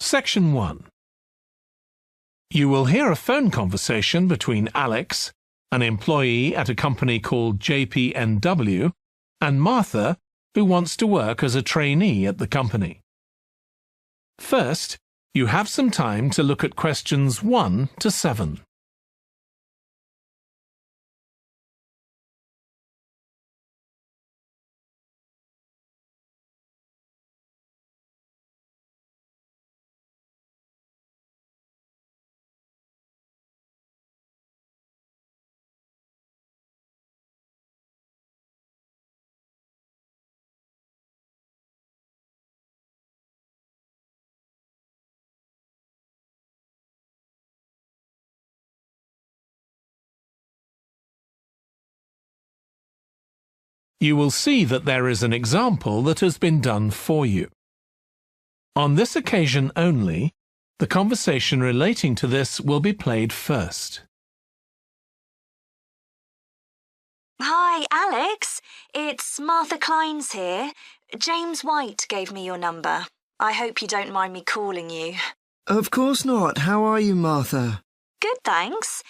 Section 1. You will hear a phone conversation between Alex, an employee at a company called JPNW, and Martha, who wants to work as a trainee at the company. First, you have some time to look at questions 1 to 7. You will see that there is an example that has been done for you. On this occasion only, the conversation relating to this will be played first. Hi, Alex. It's Martha Kleins here. James White gave me your number. I hope you don't mind me calling you. Of course not. How are you, Martha? Good, thanks.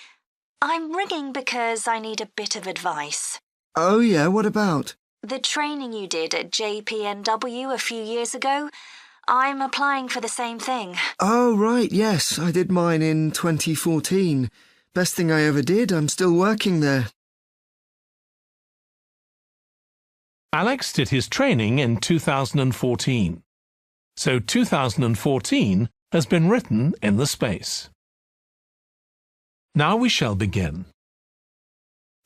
I'm ringing because I need a bit of advice. Oh, yeah, what about? The training you did at JPNW a few years ago, I'm applying for the same thing. Oh, right, yes, I did mine in 2014. Best thing I ever did, I'm still working there. Alex did his training in 2014, so 2014 has been written in the space. Now we shall begin.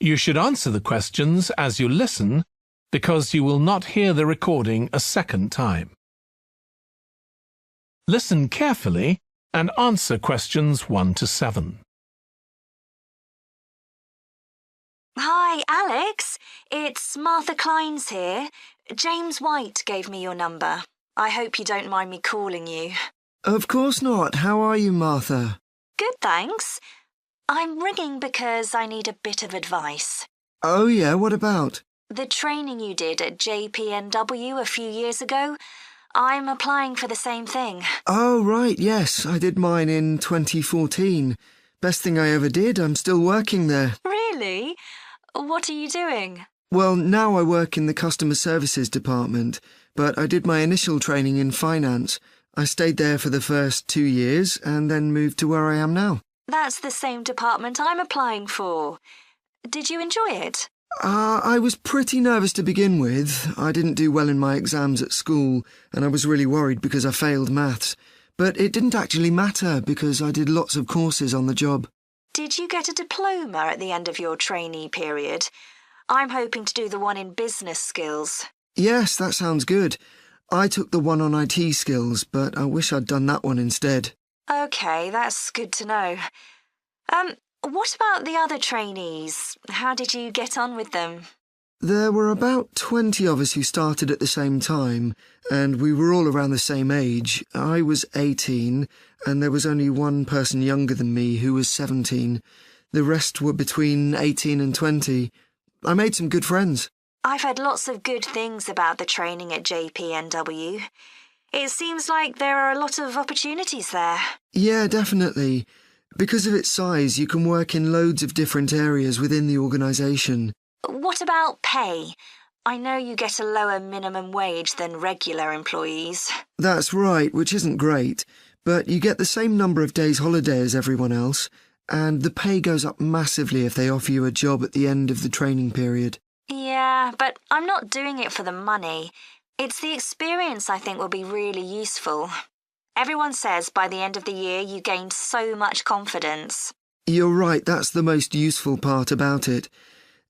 You should answer the questions as you listen because you will not hear the recording a second time. Listen carefully and answer questions 1 to 7. Hi, Alex. It's Martha Kleins here. James White gave me your number. I hope you don't mind me calling you. Of course not. How are you, Martha? Good, thanks. I'm ringing because I need a bit of advice. Oh, yeah, what about? The training you did at JPNW a few years ago, I'm applying for the same thing. Oh, right, yes, I did mine in 2014. Best thing I ever did, I'm still working there. Really? What are you doing? Well, now I work in the customer services department, but I did my initial training in finance. I stayed there for the first 2 years and then moved to where I am now. That's the same department I'm applying for. Did you enjoy it? I was pretty nervous to begin with. I didn't do well in my exams at school, and I was really worried because I failed maths. But it didn't actually matter because I did lots of courses on the job. Did you get a diploma at the end of your trainee period? I'm hoping to do the one in business skills. Yes, that sounds good. I took the one on IT skills, but I wish I'd done that one instead. OK, that's good to know. What about the other trainees? How did you get on with them? There were about 20 of us who started at the same time, and we were all around the same age. I was 18, and there was only one person younger than me who was 17. The rest were between 18 and 20. I made some good friends. I've heard lots of good things about the training at JPNW. It seems like there are a lot of opportunities there. Yeah, definitely. Because of its size, you can work in loads of different areas within the organisation. What about pay? I know you get a lower minimum wage than regular employees. That's right, which isn't great, but you get the same number of days holiday as everyone else, and the pay goes up massively if they offer you a job at the end of the training period. Yeah, but I'm not doing it for the money. It's the experience I think will be really useful. Everyone says by the end of the year you gain so much confidence. You're right, that's the most useful part about it.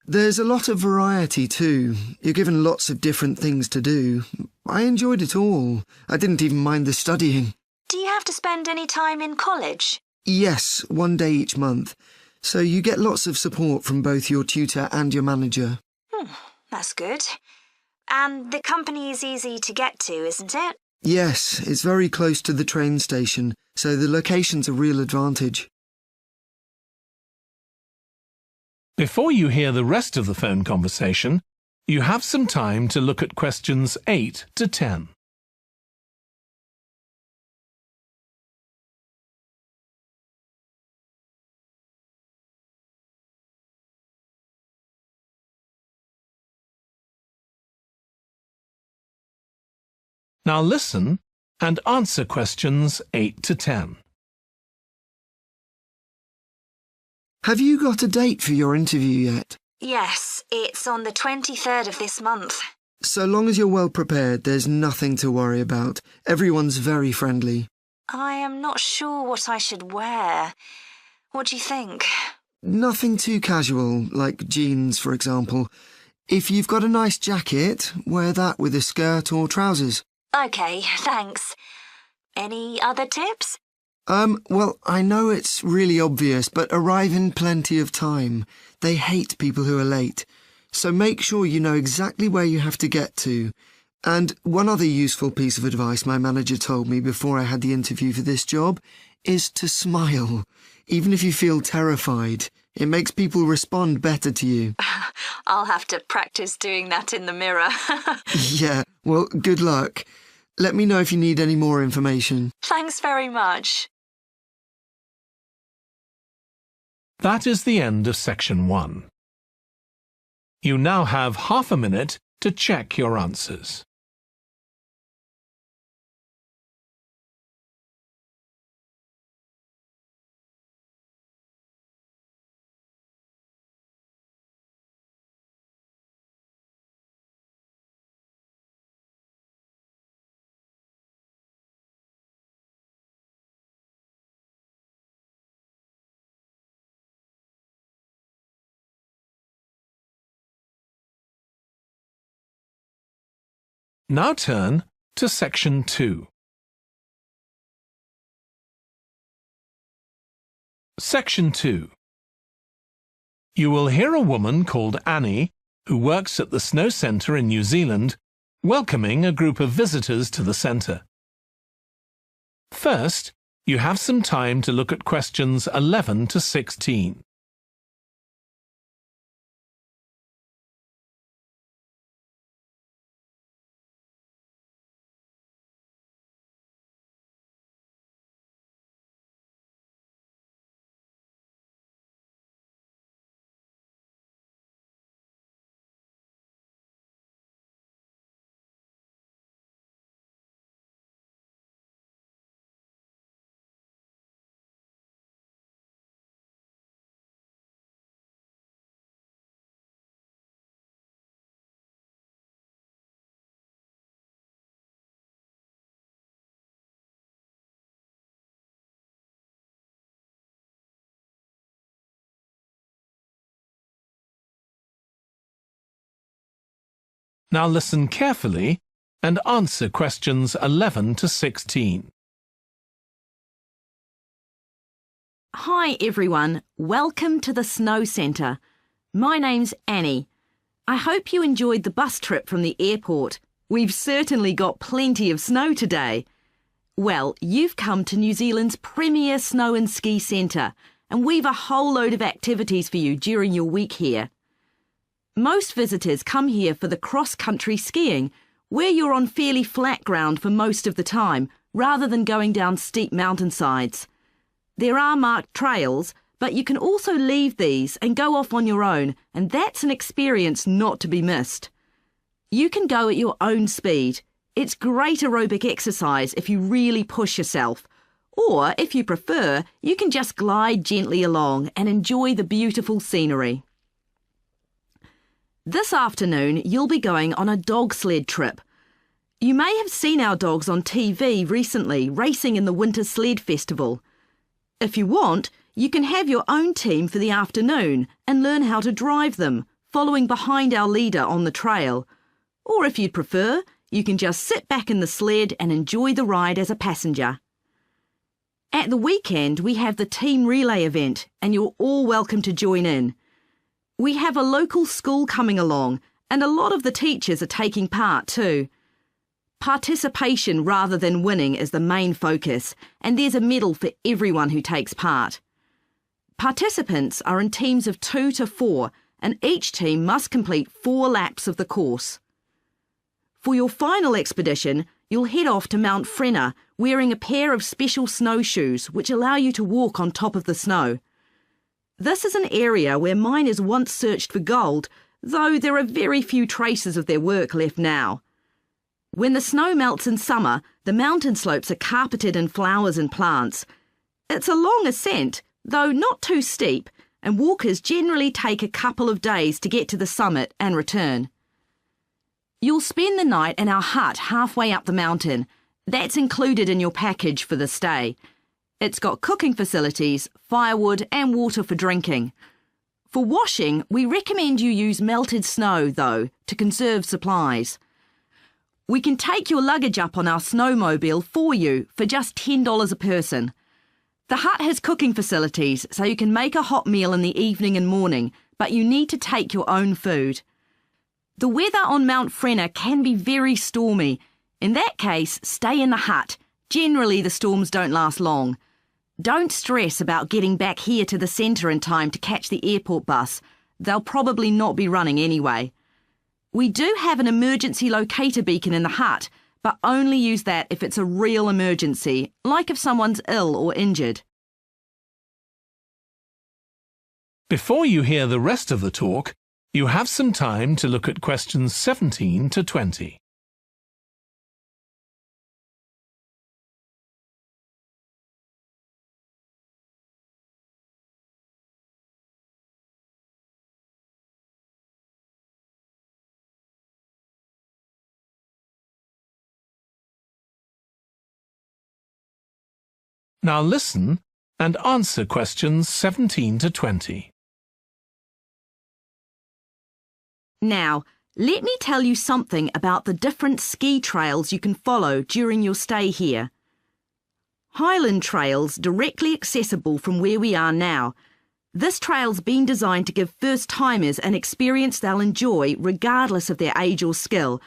There's a lot of variety too. You're given lots of different things to do. I enjoyed it all. I didn't even mind the studying. Do you have to spend any time in college? Yes, 1 day each month. So you get lots of support from both your tutor and your manager. That's good. And the company is easy to get to, isn't it? Yes, it's very close to the train station, so the location's a real advantage. Before you hear the rest of the phone conversation, you have some time to look at questions 8 to 10. Now listen and answer questions 8 to 10. Have you got a date for your interview yet? Yes, it's on the 23rd of this month. So long as you're well prepared, there's nothing to worry about. Everyone's very friendly. I am not sure what I should wear. What do you think? Nothing too casual, like jeans, for example. If you've got a nice jacket, wear that with a skirt or trousers. OK, thanks. Any other tips? Well, I know it's really obvious, but arrive in plenty of time. They hate people who are late. So make sure you know exactly where you have to get to. And one other useful piece of advice my manager told me before I had the interview for this job is to smile, even if you feel terrified. It makes people respond better to you. I'll have to practice doing that in the mirror. Yeah, well, good luck. Let me know if you need any more information. Thanks very much. That is the end of section 1. You now have half a minute to check your answers. Now turn to section 2. Section 2. You will hear a woman called Annie, who works at the Snow Centre in New Zealand, welcoming a group of visitors to the centre. First, you have some time to look at questions 11 to 16. Now listen carefully and answer questions 11 to 16. Hi everyone, welcome to the Snow Centre. My name's Annie. I hope you enjoyed the bus trip from the airport. We've certainly got plenty of snow today. Well, you've come to New Zealand's premier snow and ski centre, and we've a whole load of activities for you during your week here. Most visitors come here for the cross-country skiing, where you're on fairly flat ground for most of the time, rather than going down steep mountainsides. There are marked trails, but you can also leave these and go off on your own, and that's an experience not to be missed. You can go at your own speed. It's great aerobic exercise if you really push yourself. Or, if you prefer, you can just glide gently along and enjoy the beautiful scenery. This afternoon, you'll be going on a dog sled trip. You may have seen our dogs on TV recently racing in the Winter Sled Festival. If you want, you can have your own team for the afternoon and learn how to drive them, following behind our leader on the trail. Or if you'd prefer, you can just sit back in the sled and enjoy the ride as a passenger. At the weekend, we have the team relay event, and you're all welcome to join in. We have a local school coming along, and a lot of the teachers are taking part too. Participation rather than winning is the main focus, and there's a medal for everyone who takes part. Participants are in teams of 2 to 4, and each team must complete 4 laps of the course. For your final expedition, you'll head off to Mount Frenna wearing a pair of special snowshoes which allow you to walk on top of the snow. This is an area where miners once searched for gold, though there are very few traces of their work left now. When the snow melts in summer, the mountain slopes are carpeted in flowers and plants. It's a long ascent, though not too steep, and walkers generally take a couple of days to get to the summit and return. You'll spend the night in our hut halfway up the mountain. That's included in your package for the stay. It's got cooking facilities, firewood and water for drinking. For washing, we recommend you use melted snow, though, to conserve supplies. We can take your luggage up on our snowmobile for you for just $10 a person. The hut has cooking facilities, so you can make a hot meal in the evening and morning, but you need to take your own food. The weather on Mount Frenna can be very stormy. In that case, stay in the hut. Generally, the storms don't last long. Don't stress about getting back here to the centre in time to catch the airport bus. They'll probably not be running anyway. We do have an emergency locator beacon in the hut, but only use that if it's a real emergency, like if someone's ill or injured. Before you hear the rest of the talk, you have some time to look at questions 17 to 20. Now listen and answer questions 17 to 20. Now, let me tell you something about the different ski trails you can follow during your stay here. Highland Trail's directly accessible from where we are now. This trail's been designed to give first-timers an experience they'll enjoy regardless of their age or skill,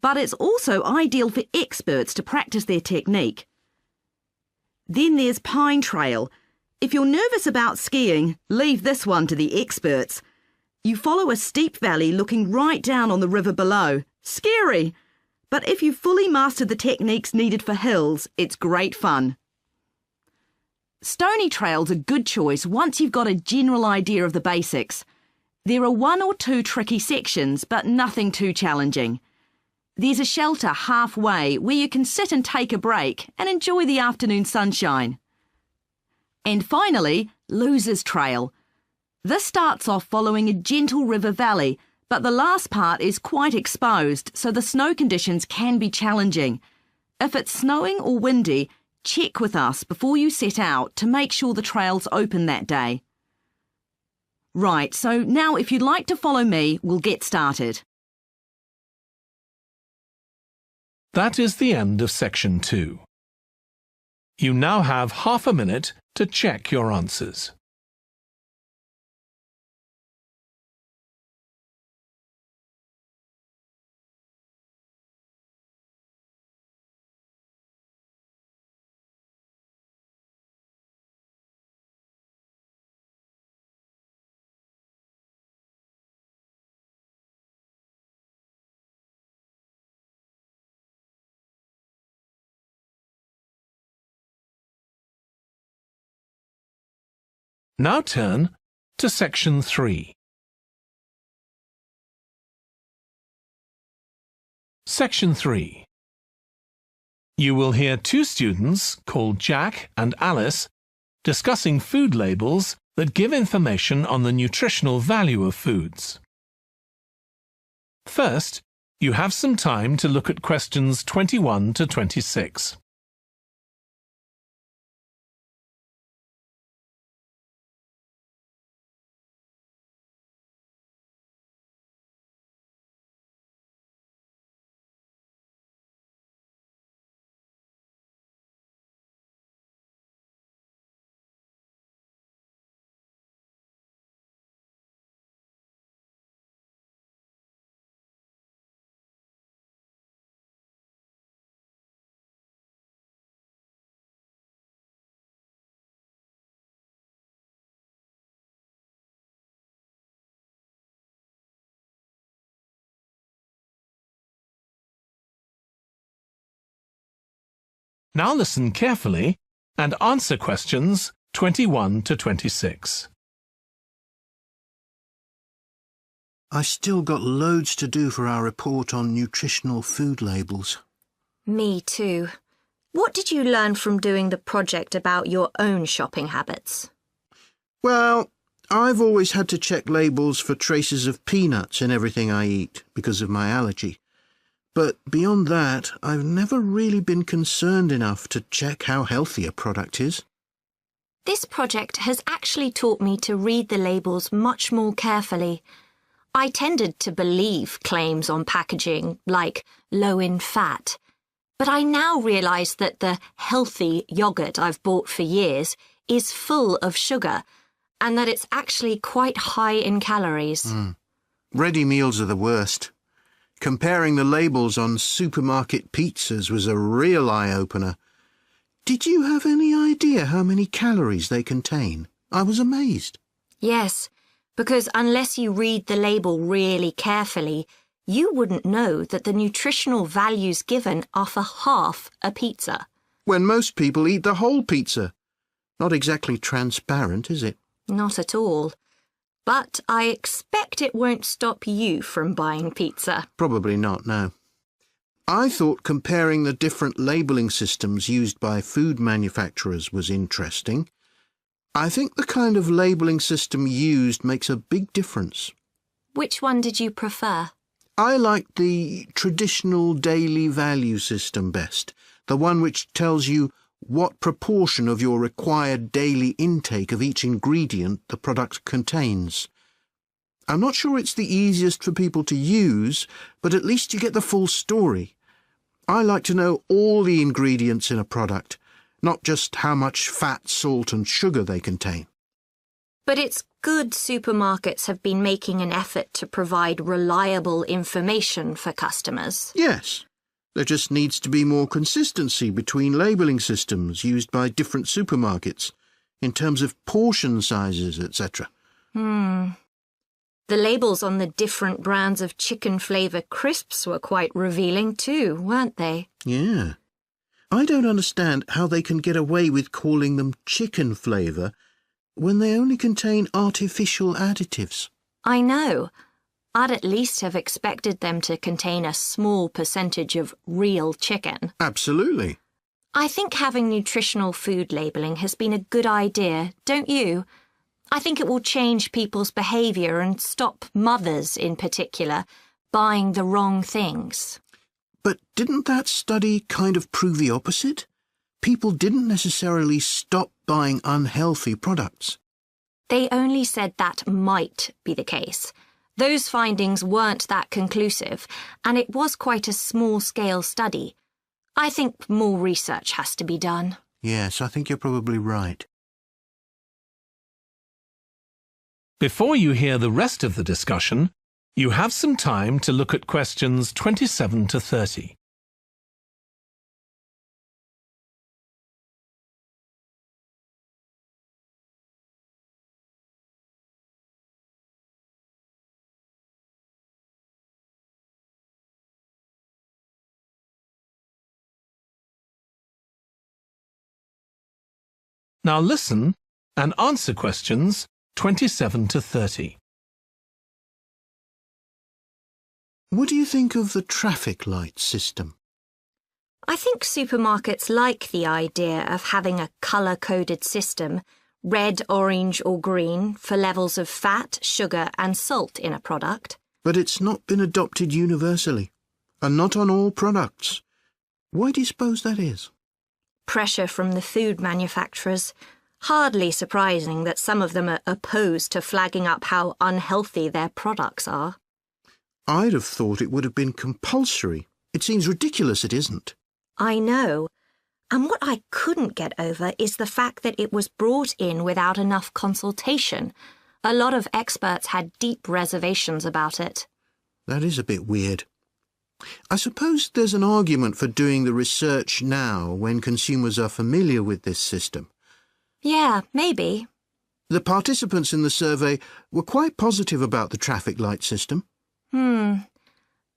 but it's also ideal for experts to practice their technique. Then there's Pine Trail. If you're nervous about skiing, leave this one to the experts. You follow a steep valley looking right down on the river below. Scary! But if you've fully mastered the techniques needed for hills, it's great fun. Stony Trail's a good choice once you've got a general idea of the basics. There are 1 or 2 tricky sections, but nothing too challenging. There's a shelter halfway where you can sit and take a break and enjoy the afternoon sunshine. And finally, Losers Trail. This starts off following a gentle river valley, but the last part is quite exposed, so the snow conditions can be challenging. If it's snowing or windy, check with us before you set out to make sure the trail's open that day. Right, so now if you'd like to follow me, we'll get started. That is the end of section 2. You now have half a minute to check your answers. Now turn to section 3. Section 3. You will hear 2 students called Jack and Alice discussing food labels that give information on the nutritional value of foods. First, you have some time to look at questions 21 to 26. Now listen carefully and answer questions 21 to 26. I still got loads to do for our report on nutritional food labels. Me too. What did you learn from doing the project about your own shopping habits? Well, I've always had to check labels for traces of peanuts in everything I eat because of my allergy. But beyond that, I've never really been concerned enough to check how healthy a product is. This project has actually taught me to read the labels much more carefully. I tended to believe claims on packaging, like low in fat. But I now realise that the healthy yoghurt I've bought for years is full of sugar, and that it's actually quite high in calories. Ready meals are the worst. Comparing the labels on supermarket pizzas was a real eye-opener. Did you have any idea how many calories they contain? I was amazed. Yes, because unless you read the label really carefully, you wouldn't know that the nutritional values given are for half a pizza. When most people eat the whole pizza. Not exactly transparent, is it? Not at all. But I expect it won't stop you from buying pizza. Probably not, no. I thought comparing the different labelling systems used by food manufacturers was interesting. I think the kind of labelling system used makes a big difference. Which one did you prefer? I liked the traditional daily value system best, the one which tells you what proportion of your required daily intake of each ingredient the product contains. I'm not sure it's the easiest for people to use, but at least you get the full story. I like to know all the ingredients in a product, not just how much fat, salt and sugar they contain. But it's good supermarkets have been making an effort to provide reliable information for customers. Yes. There just needs to be more consistency between labelling systems used by different supermarkets, in terms of portion sizes, etc. The labels on the different brands of chicken flavour crisps were quite revealing too, weren't they? Yeah. I don't understand how they can get away with calling them chicken flavour when they only contain artificial additives. I know. I'd at least have expected them to contain a small percentage of real chicken. Absolutely. I think having nutritional food labelling has been a good idea, don't you? I think it will change people's behaviour and stop mothers, in particular, buying the wrong things. But didn't that study kind of prove the opposite? People didn't necessarily stop buying unhealthy products. They only said that might be the case. Those findings weren't that conclusive, and it was quite a small-scale study. I think more research has to be done. Yes, I think you're probably right. Before you hear the rest of the discussion, you have some time to look at questions 27 to 30. Now listen and answer questions 27 to 30. What do you think of the traffic light system? I think supermarkets like the idea of having a colour-coded system, red, orange or green, for levels of fat, sugar and salt in a product. But it's not been adopted universally, and not on all products. Why do you suppose that is? Pressure from the food manufacturers. Hardly surprising that some of them are opposed to flagging up how unhealthy their products are. I'd have thought it would have been compulsory. It seems ridiculous it isn't. I know. And what I couldn't get over is the fact that it was brought in without enough consultation. A lot of experts had deep reservations about it. That is a bit weird. I suppose there's an argument for doing the research now when consumers are familiar with this system. Yeah, maybe. The participants in the survey were quite positive about the traffic light system.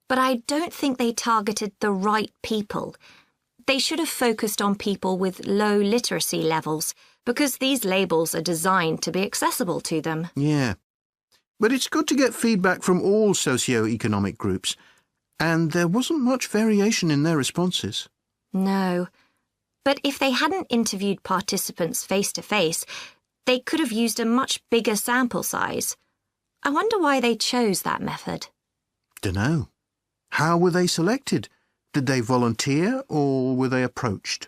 But I don't think they targeted the right people. They should have focused on people with low literacy levels, because these labels are designed to be accessible to them. Yeah. But it's good to get feedback from all socio-economic groups, and there wasn't much variation in their responses. No. But if they hadn't interviewed participants face to face, they could have used a much bigger sample size. I wonder why they chose that method. Dunno. How were they selected? Did they volunteer or were they approached?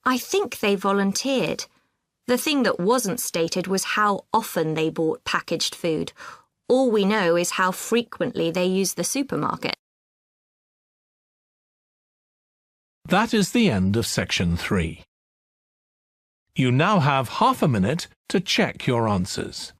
I think they volunteered. The thing that wasn't stated was how often they bought packaged food. All we know is how frequently they used the supermarket. That is the end of section 3. You now have half a minute to check your answers.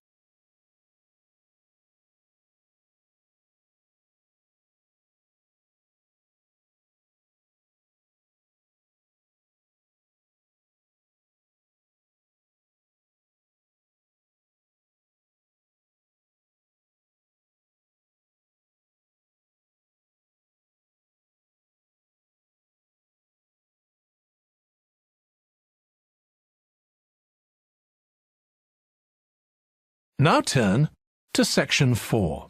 Now turn to section 4.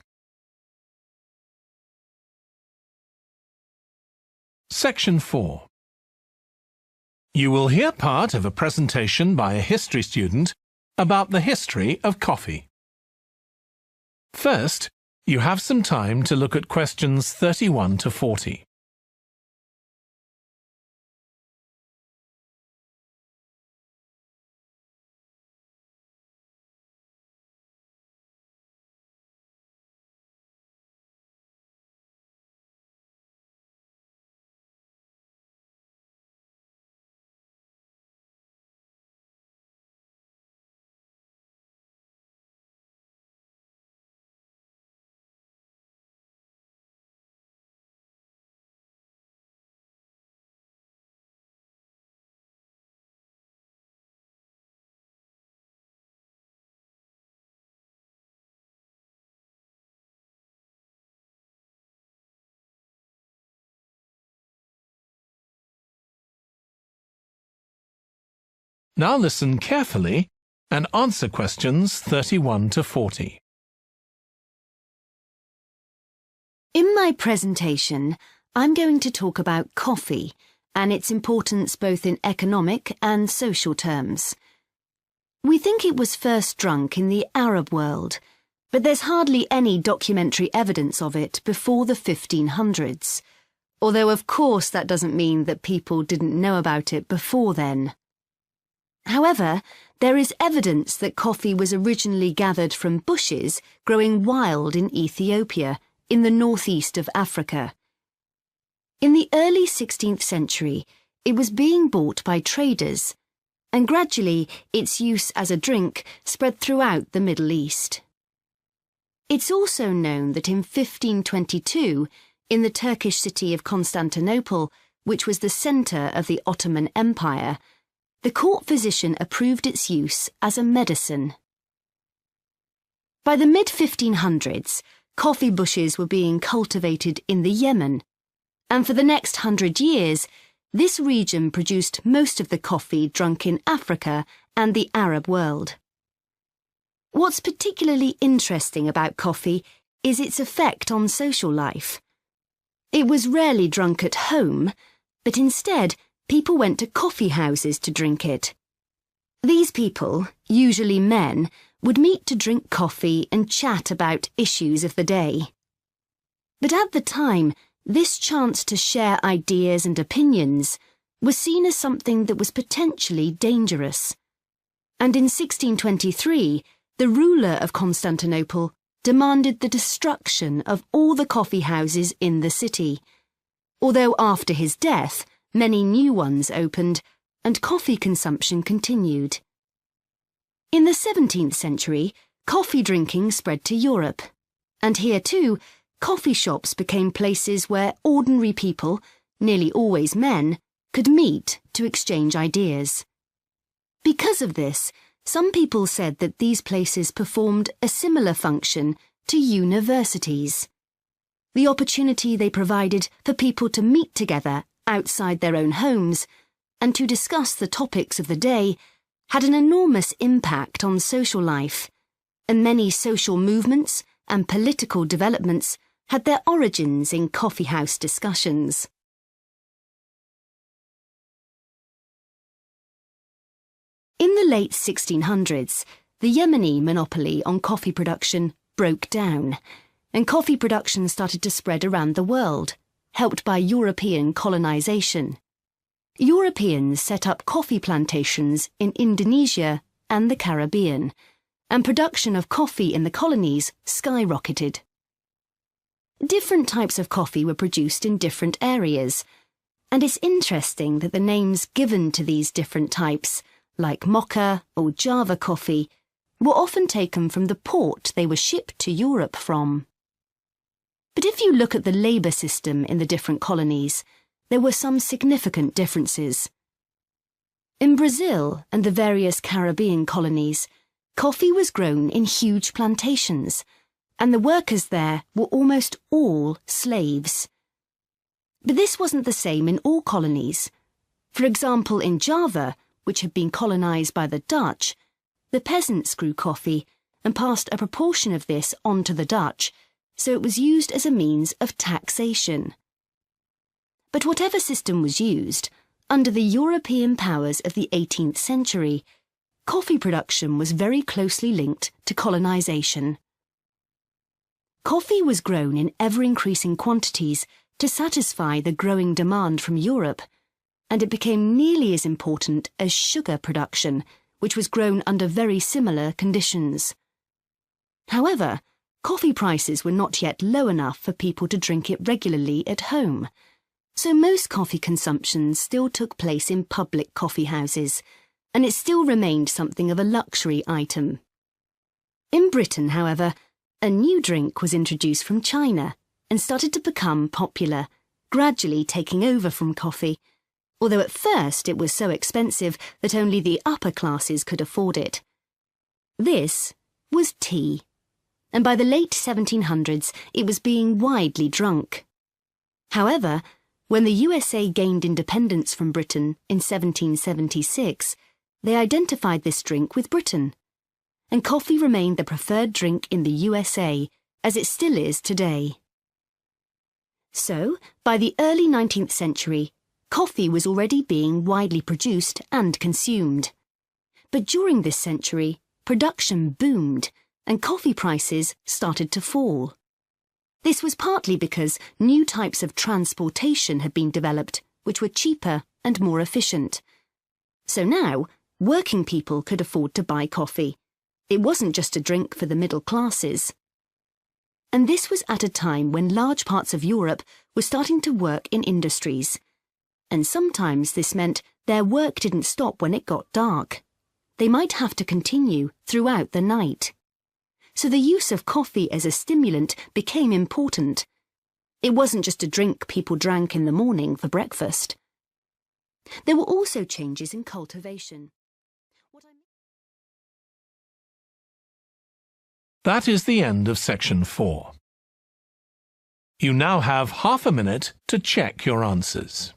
Section 4. You will hear part of a presentation by a history student about the history of coffee. First, you have some time to look at questions 31 to 40. Now listen carefully and answer questions 31 to 40. In my presentation, I'm going to talk about coffee and its importance both in economic and social terms. We think it was first drunk in the Arab world, but there's hardly any documentary evidence of it before the 1500s, although of course that doesn't mean that people didn't know about it before then. However, there is evidence that coffee was originally gathered from bushes growing wild in Ethiopia, in the northeast of Africa. In the early 16th century, it was being bought by traders, and gradually its use as a drink spread throughout the Middle East. It's also known that in 1522, in the Turkish city of Constantinople, which was the centre of the Ottoman Empire, the court physician approved its use as a medicine. By the mid-1500s, coffee bushes were being cultivated in the Yemen, and for the next 100 years, this region produced most of the coffee drunk in Africa and the Arab world. What's particularly interesting about coffee is its effect on social life. It was rarely drunk at home, but instead, people went to coffee houses to drink it. These people, usually men, would meet to drink coffee and chat about issues of the day. But at the time, this chance to share ideas and opinions was seen as something that was potentially dangerous. And in 1623, the ruler of Constantinople demanded the destruction of all the coffee houses in the city, although after his death, many new ones opened, and coffee consumption continued. In the 17th century, coffee drinking spread to Europe, and here too, coffee shops became places where ordinary people, nearly always men, could meet to exchange ideas. Because of this, some people said that these places performed a similar function to universities. The opportunity they provided for people to meet together outside their own homes and to discuss the topics of the day had an enormous impact on social life, and many social movements and political developments had their origins in coffeehouse discussions. the late 1600s, the Yemeni monopoly on coffee production broke down, and coffee production started to spread around the world, helped by European colonisation. Europeans set up coffee plantations in Indonesia and the Caribbean, and production of coffee in the colonies skyrocketed. Different types of coffee were produced in different areas, and it's interesting that the names given to these different types, like Mocha or Java coffee, were often taken from the port they were shipped to Europe from. But if you look at the labour system in the different colonies, there were some significant differences. In Brazil and the various Caribbean colonies, coffee was grown in huge plantations, and the workers there were almost all slaves. But this wasn't the same in all colonies. For example, in Java, which had been colonised by the Dutch, the peasants grew coffee and passed a proportion of this on to the Dutch, so it was used as a means of taxation. But whatever system was used, under the European powers of the 18th century, coffee production was very closely linked to colonisation. Coffee was grown in ever-increasing quantities to satisfy the growing demand from Europe, and it became nearly as important as sugar production, which was grown under very similar conditions. However, coffee prices were not yet low enough for people to drink it regularly at home, so most coffee consumption still took place in public coffee houses, and it still remained something of a luxury item. In Britain, however, a new drink was introduced from China and started to become popular, gradually taking over from coffee, although at first it was so expensive that only the upper classes could afford it. This was tea, and by the late 1700s it was being widely drunk. However, when the USA gained independence from Britain in 1776, they identified this drink with Britain, and coffee remained the preferred drink in the USA, as it still is today. So, by the early 19th century, coffee was already being widely produced and consumed. But during this century, production boomed, and coffee prices started to fall. This was partly because new types of transportation had been developed, which were cheaper and more efficient. So now, working people could afford to buy coffee. It wasn't just a drink for the middle classes. And this was at a time when large parts of Europe were starting to work in industries. And sometimes this meant their work didn't stop when it got dark. They might have to continue throughout the night. So the use of coffee as a stimulant became important. It wasn't just a drink people drank in the morning for breakfast. There were also changes in cultivation. That is the end of section 4. You now have half a minute to check your answers.